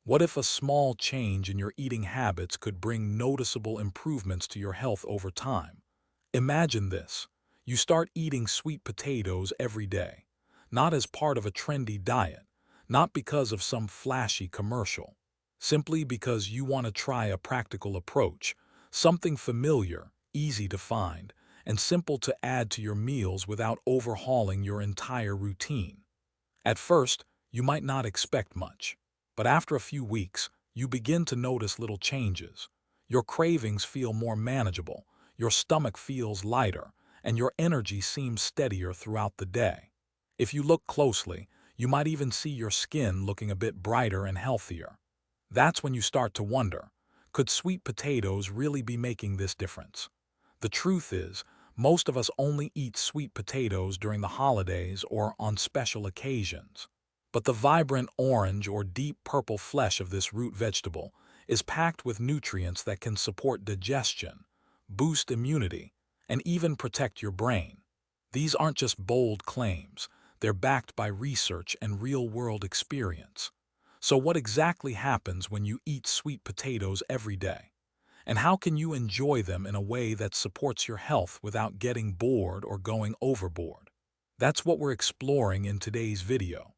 What if a small change in your eating habits could bring noticeable improvements to your health over time? Imagine this. You start eating sweet potatoes every day, not as part of a trendy diet, not because of some flashy commercial, simply because you want to try a practical approach, something familiar, easy to find, and simple to add to your meals without overhauling your entire routine. At first, you might not expect much, but after a few weeks, you begin to notice little changes. Your cravings feel more manageable, your stomach feels lighter, and your energy seems steadier throughout the day. If you look closely, you might even see your skin looking a bit brighter and healthier. That's when you start to wonder, could sweet potatoes really be making this difference? The truth is, most of us only eat sweet potatoes during the holidays or on special occasions. But the vibrant orange or deep purple flesh of this root vegetable is packed with nutrients that can support digestion, boost immunity, and even protect your brain. These aren't just bold claims, they're backed by research and real-world experience. So what exactly happens when you eat sweet potatoes every day? And how can you enjoy them in a way that supports your health without getting bored or going overboard? That's what we're exploring in today's video.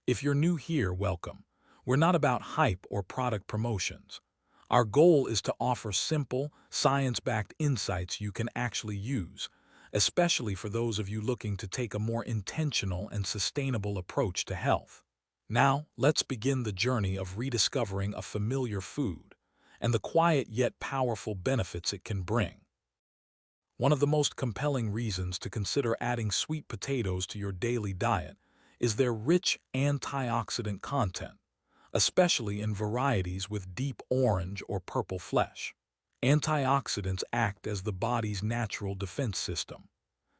If you're new here, welcome. We're not about hype or product promotions. Our goal is to offer simple, science-backed insights you can actually use, especially for those of you looking to take a more intentional and sustainable approach to health. Now, let's begin the journey of rediscovering a familiar food and the quiet yet powerful benefits it can bring. One of the most compelling reasons to consider adding sweet potatoes to your daily diet is their rich antioxidant content, especially in varieties with deep orange or purple flesh. Antioxidants act as the body's natural defense system.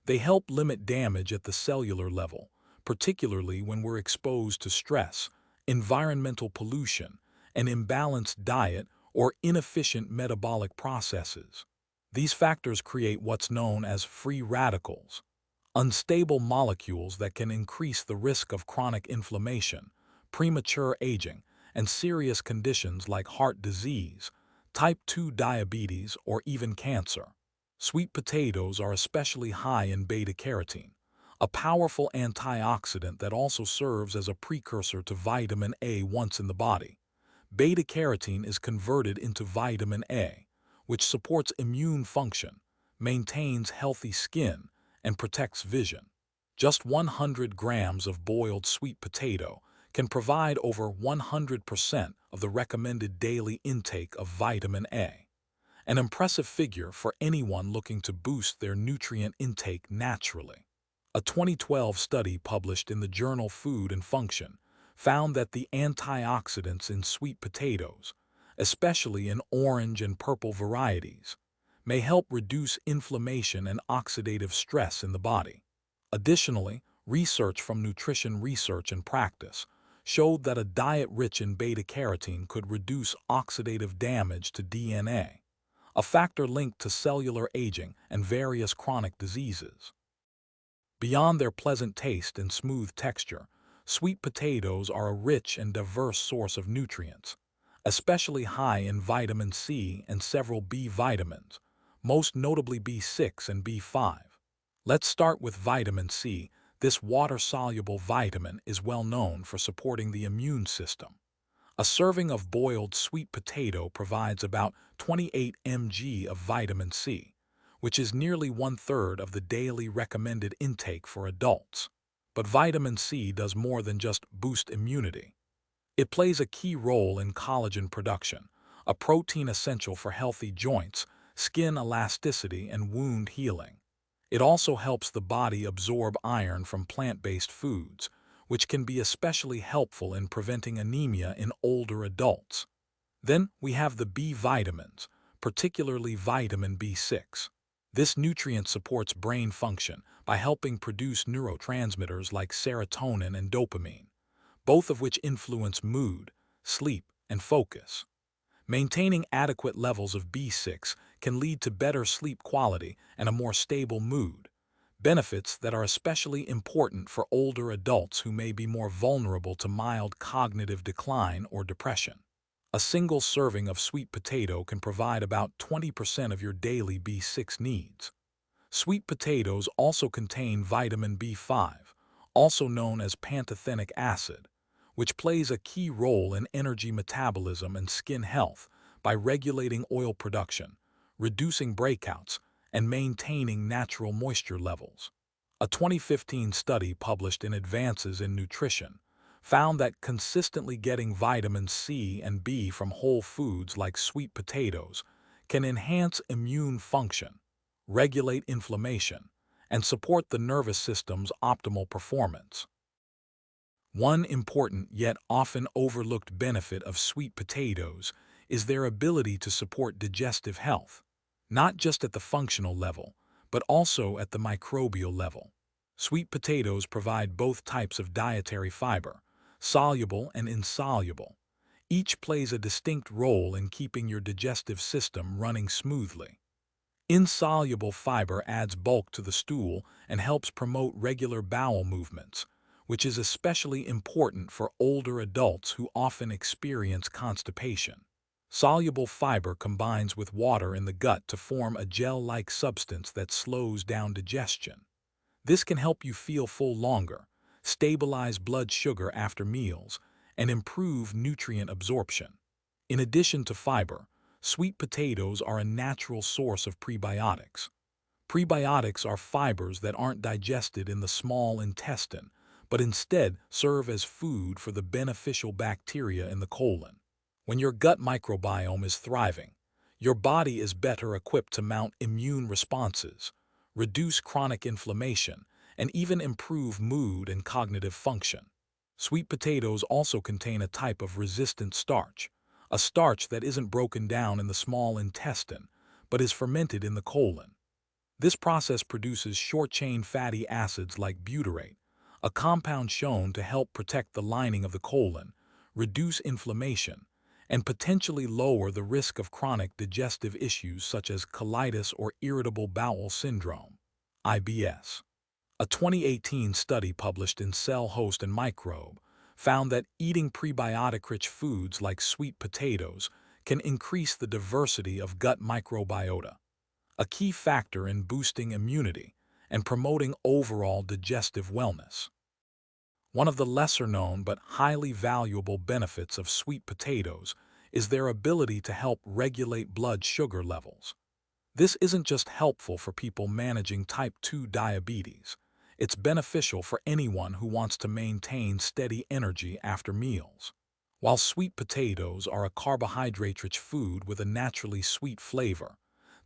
They help limit damage at the cellular level, particularly when we're exposed to stress, environmental pollution, an imbalanced diet, or inefficient metabolic processes. These factors create what's known as free radicals, unstable molecules that can increase the risk of chronic inflammation, premature aging, and serious conditions like heart disease, type 2 diabetes, or even cancer. Sweet potatoes are especially high in beta-carotene, a powerful antioxidant that also serves as a precursor to vitamin A once in the body. Beta-carotene is converted into vitamin A, which supports immune function, maintains healthy skin, and protects vision. Just 100 grams of boiled sweet potato can provide over 100% of the recommended daily intake of vitamin A, an impressive figure for anyone looking to boost their nutrient intake naturally. A 2012 study published in the journal Food and Function found that the antioxidants in sweet potatoes, especially in orange and purple varieties, may help reduce inflammation and oxidative stress in the body. Additionally, research from Nutrition Research and Practice showed that a diet rich in beta-carotene could reduce oxidative damage to DNA, a factor linked to cellular aging and various chronic diseases. Beyond their pleasant taste and smooth texture, sweet potatoes are a rich and diverse source of nutrients, especially high in vitamin C and several B vitamins, most notably B6 and B5. Let's start with vitamin C. This water-soluble vitamin is well known for supporting the immune system. A serving of boiled sweet potato provides about 28 mg of vitamin C, which is nearly one-third of the daily recommended intake for adults. But vitamin C does more than just boost immunity. It plays a key role in collagen production, a protein essential for healthy joints, skin elasticity, and wound healing. It also helps the body absorb iron from plant-based foods, which can be especially helpful in preventing anemia in older adults. Then we have the B vitamins, particularly vitamin B6. This nutrient supports brain function by helping produce neurotransmitters like serotonin and dopamine, both of which influence mood, sleep, and focus. Maintaining adequate levels of B6 can lead to better sleep quality and a more stable mood, benefits that are especially important for older adults who may be more vulnerable to mild cognitive decline or depression. A single serving of sweet potato can provide about 20% of your daily B6 needs. Sweet potatoes also contain vitamin B5, also known as pantothenic acid, which plays a key role in energy metabolism and skin health by regulating oil production, reducing breakouts, and maintaining natural moisture levels. A 2015 study published in Advances in Nutrition found that consistently getting vitamin C and B from whole foods like sweet potatoes can enhance immune function, regulate inflammation, and support the nervous system's optimal performance. One important yet often overlooked benefit of sweet potatoes is their ability to support digestive health, not just at the functional level, but also at the microbial level. Sweet potatoes provide both types of dietary fiber, soluble and insoluble. Each plays a distinct role in keeping your digestive system running smoothly. Insoluble fiber adds bulk to the stool and helps promote regular bowel movements, which is especially important for older adults who often experience constipation. Soluble fiber combines with water in the gut to form a gel-like substance that slows down digestion. This can help you feel full longer, stabilize blood sugar after meals, and improve nutrient absorption. In addition to fiber, sweet potatoes are a natural source of prebiotics. Prebiotics are fibers that aren't digested in the small intestine, but instead serve as food for the beneficial bacteria in the colon. When your gut microbiome is thriving, your body is better equipped to mount immune responses, reduce chronic inflammation, and even improve mood and cognitive function. Sweet potatoes also contain a type of resistant starch, a starch that isn't broken down in the small intestine, but is fermented in the colon. This process produces short-chain fatty acids like butyrate, a compound shown to help protect the lining of the colon, reduce inflammation, and potentially lower the risk of chronic digestive issues such as colitis or irritable bowel syndrome, IBS. A 2018 study published in Cell Host and Microbe found that eating prebiotic-rich foods like sweet potatoes can increase the diversity of gut microbiota, a key factor in boosting immunity and promoting overall digestive wellness. One of the lesser-known but highly valuable benefits of sweet potatoes is their ability to help regulate blood sugar levels. This isn't just helpful for people managing type 2 diabetes. It's beneficial for anyone who wants to maintain steady energy after meals. While sweet potatoes are a carbohydrate-rich food with a naturally sweet flavor,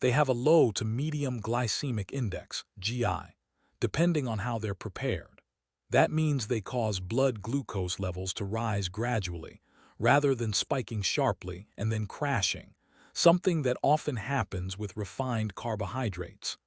they have a low to medium glycemic index, GI, depending on how they're prepared. That means they cause blood glucose levels to rise gradually, rather than spiking sharply and then crashing, something that often happens with refined carbohydrates.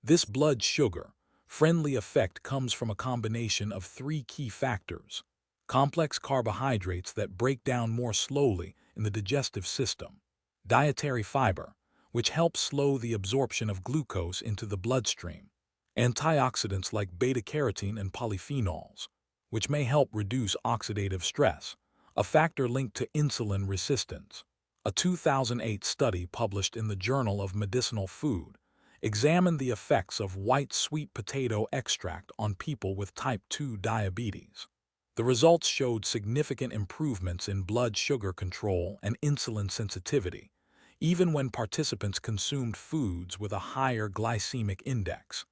This blood sugar-friendly effect comes from a combination of three key factors: complex carbohydrates that break down more slowly in the digestive system, dietary fiber, which helps slow the absorption of glucose into the bloodstream, antioxidants like beta-carotene and polyphenols, which may help reduce oxidative stress, a factor linked to insulin resistance. A 2008 study published in the Journal of Medicinal Food examined the effects of white sweet potato extract on people with type 2 diabetes. The results showed significant improvements in blood sugar control and insulin sensitivity, even when participants consumed foods with a higher glycemic index.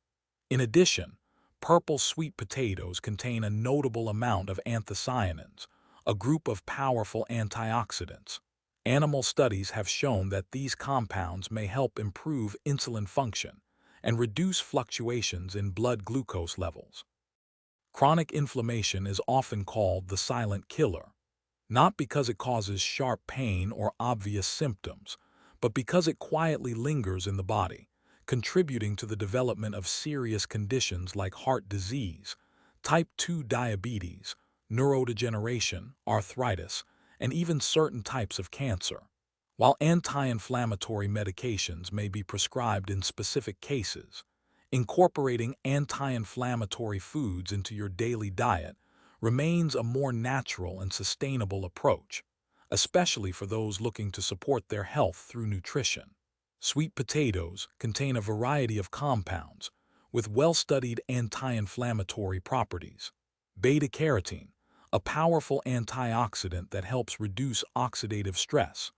In addition, purple sweet potatoes contain a notable amount of anthocyanins, a group of powerful antioxidants. Animal studies have shown that these compounds may help improve insulin function and reduce fluctuations in blood glucose levels. Chronic inflammation is often called the silent killer, not because it causes sharp pain or obvious symptoms, but because it quietly lingers in the body, contributing to the development of serious conditions like heart disease, type 2 diabetes, neurodegeneration, arthritis, and even certain types of cancer. While anti-inflammatory medications may be prescribed in specific cases, incorporating anti-inflammatory foods into your daily diet remains a more natural and sustainable approach, especially for those looking to support their health through nutrition. Sweet potatoes contain a variety of compounds with well-studied anti-inflammatory properties. Beta-carotene, a powerful antioxidant that helps reduce oxidative stress,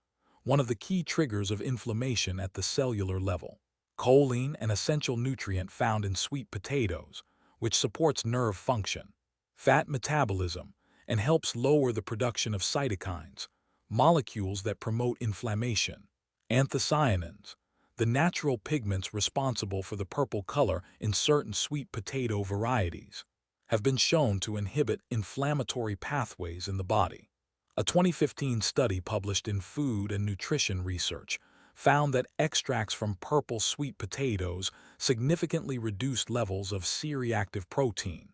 one of the key triggers of inflammation at the cellular level. Choline, an essential nutrient found in sweet potatoes, which supports nerve function. Fat metabolism, and helps lower the production of cytokines, molecules that promote inflammation. Anthocyanins, the natural pigments responsible for the purple color in certain sweet potato varieties, have been shown to inhibit inflammatory pathways in the body. A 2015 study published in Food and Nutrition Research found that extracts from purple sweet potatoes significantly reduced levels of C-reactive protein,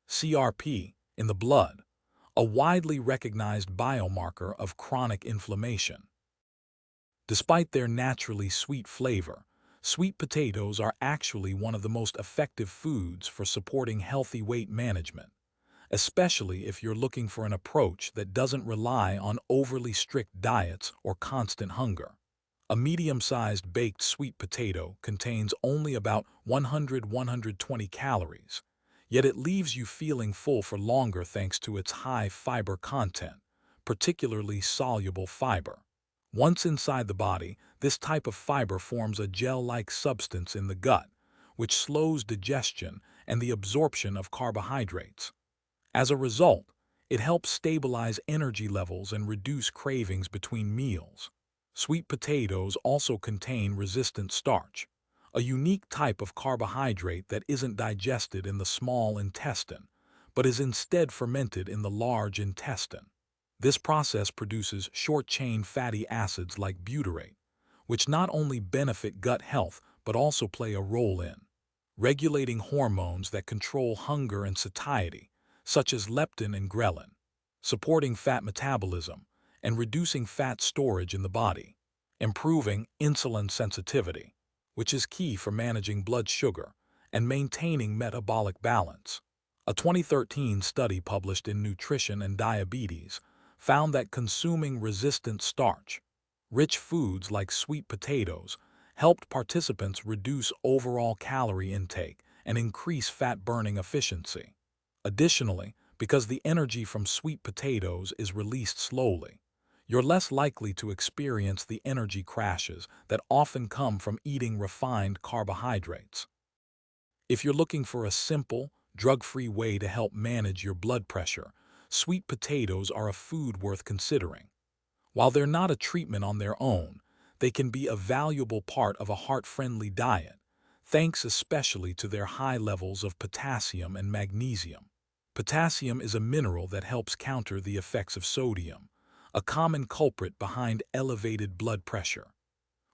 CRP, in the blood, a widely recognized biomarker of chronic inflammation. Despite their naturally sweet flavor, sweet potatoes are actually one of the most effective foods for supporting healthy weight management, especially if you're looking for an approach that doesn't rely on overly strict diets or constant hunger. A medium-sized baked sweet potato contains only about 100–120 calories, yet it leaves you feeling full for longer thanks to its high fiber content, particularly soluble fiber. Once inside the body, this type of fiber forms a gel-like substance in the gut, which slows digestion and the absorption of carbohydrates. As a result, it helps stabilize energy levels and reduce cravings between meals. Sweet potatoes also contain resistant starch, a unique type of carbohydrate that isn't digested in the small intestine, but is instead fermented in the large intestine. This process produces short-chain fatty acids like butyrate, which not only benefit gut health but also play a role in regulating hormones that control hunger and satiety, such as leptin and ghrelin, supporting fat metabolism, and reducing fat storage in the body, improving insulin sensitivity, which is key for managing blood sugar and maintaining metabolic balance. A 2013 study published in Nutrition and Diabetes found that consuming resistant starch, rich foods like sweet potatoes, helped participants reduce overall calorie intake and increase fat-burning efficiency. Additionally, because the energy from sweet potatoes is released slowly, you're less likely to experience the energy crashes that often come from eating refined carbohydrates. If you're looking for a simple, drug-free way to help manage your blood pressure, sweet potatoes are a food worth considering. While they're not a treatment on their own, they can be a valuable part of a heart-friendly diet, thanks especially to their high levels of potassium and magnesium. Potassium is a mineral that helps counter the effects of sodium, a common culprit behind elevated blood pressure.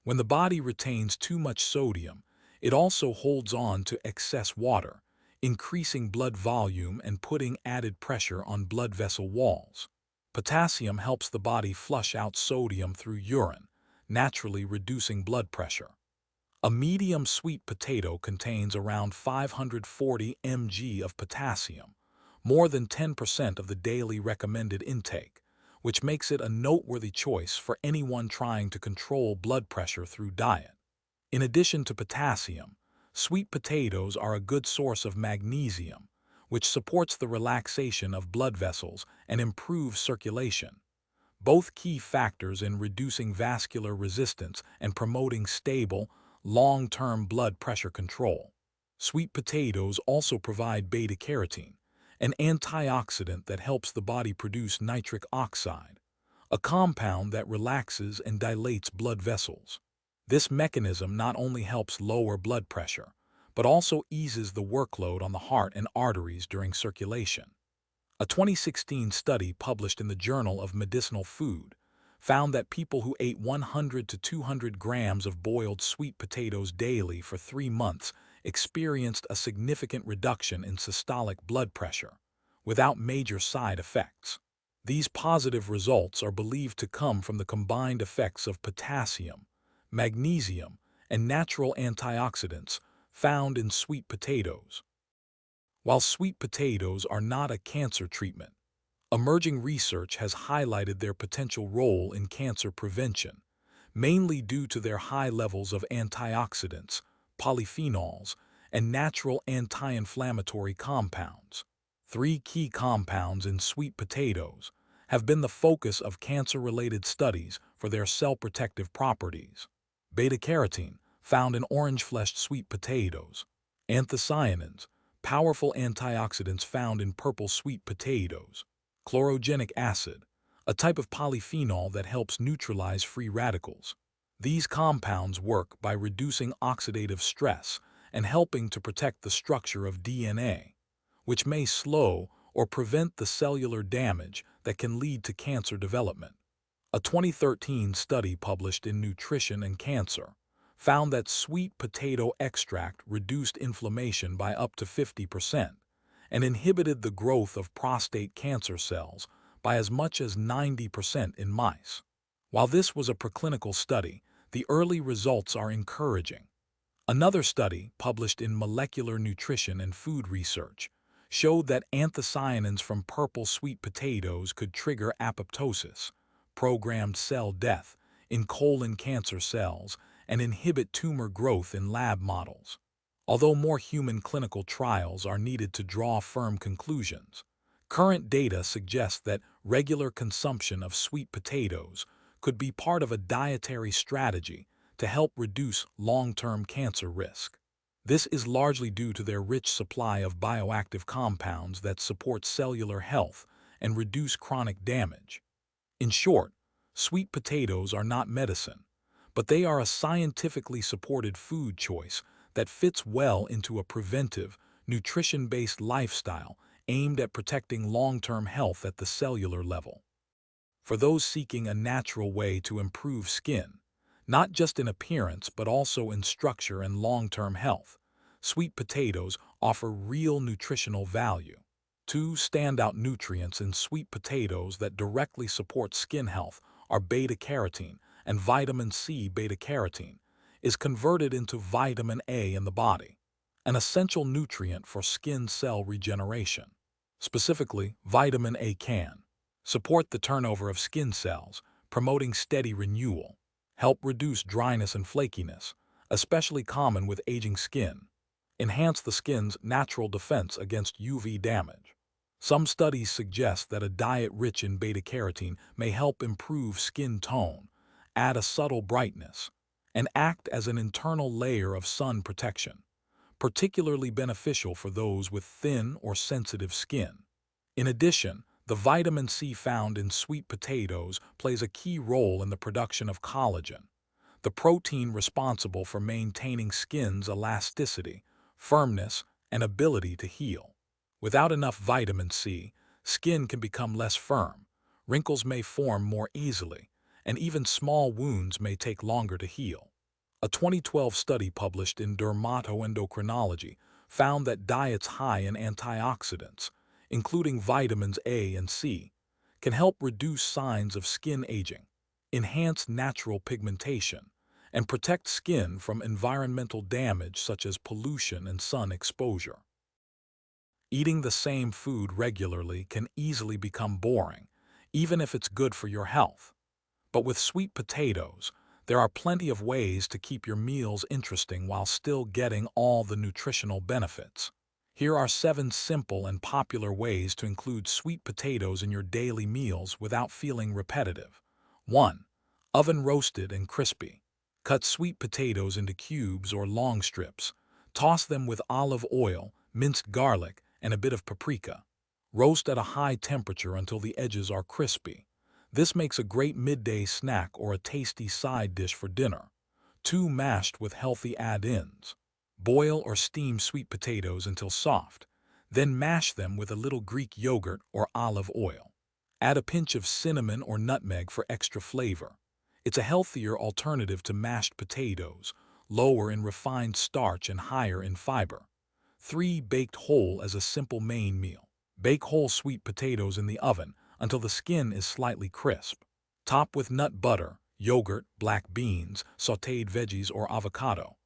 When the body retains too much sodium, it also holds on to excess water, increasing blood volume and putting added pressure on blood vessel walls. Potassium helps the body flush out sodium through urine, naturally reducing blood pressure. A medium sweet potato contains around 540 mg of potassium, more than 10% of the daily recommended intake, which makes it a noteworthy choice for anyone trying to control blood pressure through diet. In addition to potassium, sweet potatoes are a good source of magnesium, which supports the relaxation of blood vessels and improves circulation, both key factors in reducing vascular resistance and promoting stable, long-term blood pressure control. Sweet potatoes also provide beta-carotene, an antioxidant that helps the body produce nitric oxide, a compound that relaxes and dilates blood vessels. This mechanism not only helps lower blood pressure, but also eases the workload on the heart and arteries during circulation. A 2016 study published in the Journal of Medicinal Food found that people who ate 100 to 200 grams of boiled sweet potatoes daily for 3 months experienced a significant reduction in systolic blood pressure, without major side effects. These positive results are believed to come from the combined effects of potassium, magnesium, and natural antioxidants found in sweet potatoes. While sweet potatoes are not a cancer treatment, Emerging research has highlighted their potential role in cancer prevention, mainly due to their high levels of antioxidants, polyphenols, and natural anti-inflammatory compounds. Three key compounds in sweet potatoes have been the focus of cancer-related studies for their cell-protective properties. Beta-carotene, found in orange-fleshed sweet potatoes. Anthocyanins, powerful antioxidants found in purple sweet potatoes. Chlorogenic acid, a type of polyphenol that helps neutralize free radicals. These compounds work by reducing oxidative stress and helping to protect the structure of DNA, which may slow or prevent the cellular damage that can lead to cancer development. A 2013 study published in Nutrition and Cancer found that sweet potato extract reduced inflammation by up to 50% and inhibited the growth of prostate cancer cells by as much as 90% in mice. While this was a preclinical study, the early results are encouraging. Another study, published in Molecular Nutrition and Food Research, showed that anthocyanins from purple sweet potatoes could trigger apoptosis, programmed cell death, in colon cancer cells and inhibit tumor growth in lab models. Although more human clinical trials are needed to draw firm conclusions, current data suggests that regular consumption of sweet potatoes could be part of a dietary strategy to help reduce long-term cancer risk. This is largely due to their rich supply of bioactive compounds that support cellular health and reduce chronic damage. In short, sweet potatoes are not medicine, but they are a scientifically supported food choice that fits well into a preventive, nutrition-based lifestyle aimed at protecting long-term health at the cellular level. For those seeking a natural way to improve skin, not just in appearance but also in structure and long-term health, sweet potatoes offer real nutritional value. Two standout nutrients in sweet potatoes that directly support skin health are beta-carotene and vitamin C. Beta-carotene is converted into vitamin A in the body, an essential nutrient for skin cell regeneration. Specifically, vitamin A can support the turnover of skin cells, promoting steady renewal, help reduce dryness and flakiness, especially common with aging skin, enhance the skin's natural defense against UV damage. Some studies suggest that a diet rich in beta-carotene may help improve skin tone, add a subtle brightness, and act as an internal layer of sun protection, particularly beneficial for those with thin or sensitive skin. In addition, the vitamin C found in sweet potatoes plays a key role in the production of collagen, the protein responsible for maintaining skin's elasticity, firmness, and ability to heal. Without enough vitamin C, skin can become less firm, wrinkles may form more easily, and even small wounds may take longer to heal. A 2012 study published in Dermatoendocrinology found that diets high in antioxidants, including vitamins A and C, can help reduce signs of skin aging, enhance natural pigmentation, and protect skin from environmental damage such as pollution and sun exposure. Eating the same food regularly can easily become boring, even if it's good for your health. But with sweet potatoes, there are plenty of ways to keep your meals interesting while still getting all the nutritional benefits. Here are 7 simple and popular ways to include sweet potatoes in your daily meals without feeling repetitive. 1. Oven roasted and crispy. Cut sweet potatoes into cubes or long strips. Toss them with olive oil, minced garlic, and a bit of paprika. Roast at a high temperature until the edges are crispy. This makes a great midday snack or a tasty side dish for dinner. 2. Mashed with healthy add-ins. Boil or steam sweet potatoes until soft. Then mash them with a little Greek yogurt or olive oil. Add a pinch of cinnamon or nutmeg for extra flavor. It's a healthier alternative to mashed potatoes, lower in refined starch and higher in fiber. 3. Baked whole as a simple main meal. Bake whole sweet potatoes in the oven until the skin is slightly crisp. Top with nut butter, yogurt, black beans, sautéed veggies, or avocado.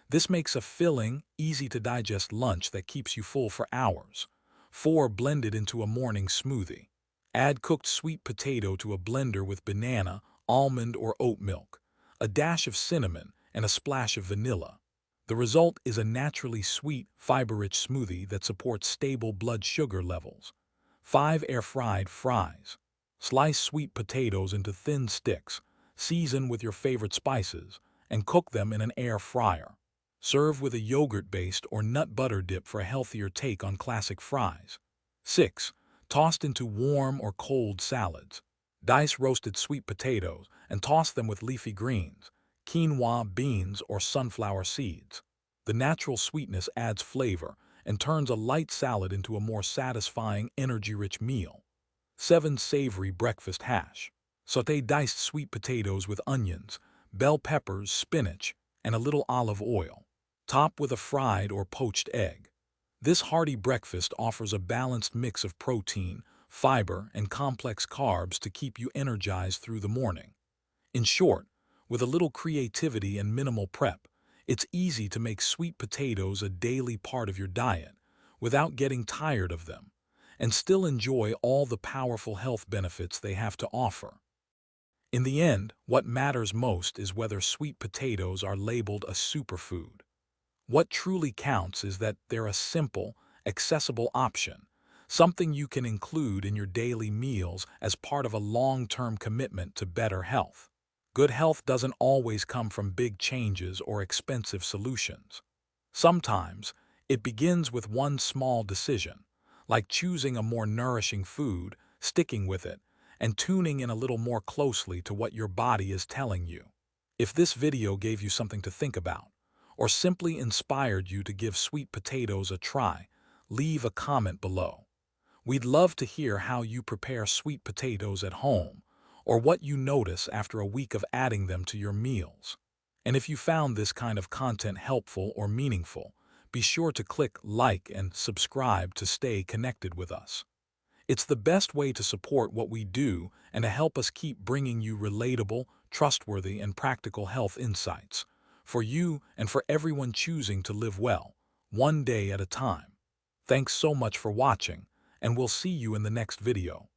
This makes a filling, easy-to-digest lunch that keeps you full for hours. 4. Blend it into a morning smoothie. Add cooked sweet potato to a blender with banana, almond, or oat milk, a dash of cinnamon, and a splash of vanilla. The result is a naturally sweet, fiber-rich smoothie that supports stable blood sugar levels. 5. Air-fried fries. Slice sweet potatoes into thin sticks, season with your favorite spices, and cook them in an air fryer. Serve with a yogurt-based or nut butter dip for a healthier take on classic fries. 6. Tossed into warm or cold salads. Dice roasted sweet potatoes and toss them with leafy greens, quinoa, beans, or sunflower seeds. The natural sweetness adds flavor and turns a light salad into a more satisfying, energy-rich meal. 7. Savory breakfast hash. Sauté diced sweet potatoes with onions, bell peppers, spinach, and a little olive oil. Top with a fried or poached egg. This hearty breakfast offers a balanced mix of protein, fiber, and complex carbs to keep you energized through the morning. In short, with a little creativity and minimal prep, it's easy to make sweet potatoes a daily part of your diet without getting tired of them, and still enjoy all the powerful health benefits they have to offer. In the end, what matters most is whether sweet potatoes are labeled a superfood. What truly counts is that they're a simple, accessible option, something you can include in your daily meals as part of a long-term commitment to better health. Good health doesn't always come from big changes or expensive solutions. Sometimes, it begins with one small decision, like choosing a more nourishing food, sticking with it, and tuning in a little more closely to what your body is telling you. If this video gave you something to think about, or simply inspired you to give sweet potatoes a try, leave a comment below. We'd love to hear how you prepare sweet potatoes at home, or what you notice after a week of adding them to your meals. And if you found this kind of content helpful or meaningful, be sure to click like and subscribe to stay connected with us. It's the best way to support what we do and to help us keep bringing you relatable, trustworthy, and practical health insights for you and for everyone choosing to live well, one day at a time. Thanks so much for watching, and we'll see you in the next video.